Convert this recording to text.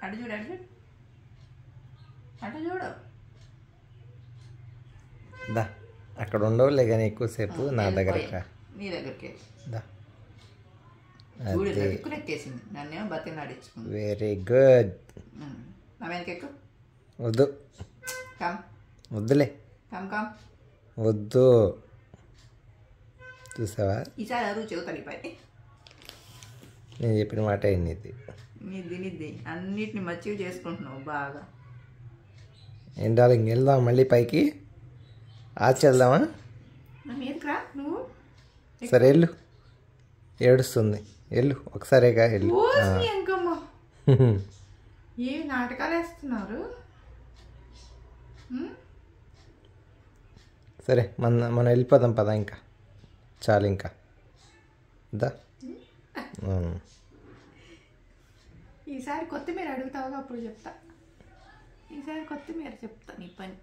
అటు చూడు అటు చూడు అటు చూడు. దా అక్కడ ఉండవులే కానీ ఎక్కువసేపు నా దగ్గర నీ దగ్గరికి దా. చూడు ఎక్కువ ఎక్కేసింది, నన్నేమో బతినాడించుకుంది. Very good. నా వెనక ఎక్కువ వద్దు, కమ్ వద్దులే, కమ్ కమ్. వద్దు. చూసావా, ఈసారి అరువు చెబుతాను పై. నేను చెప్పిన మాట ఏంటి? నిద్ది అన్నిటిని మచ్చివి చేసుకుంటున్నావు బాగా. ఏం డార్లింగ్, వెళ్దాం మళ్ళీ పైకి, ఆచి వెళ్దామా? నా మీదకి రా నువ్వు. సరే వెళ్ళు, ఏడుస్తుంది, వెళ్ళు ఒకసారిగా వెళ్ళు. ఇంకమ్మా ఏ నాటకాలు వేస్తున్నారు. సరే మనం వెళ్ళిపోదాం పదా, ఇంకా చాలు ఇంకా దా. ఈసారి కొత్తిమీర అడుగుతావుగా అప్పుడు చెప్తా. ఈసారి కొత్తిమీర చెప్తా నీ పని.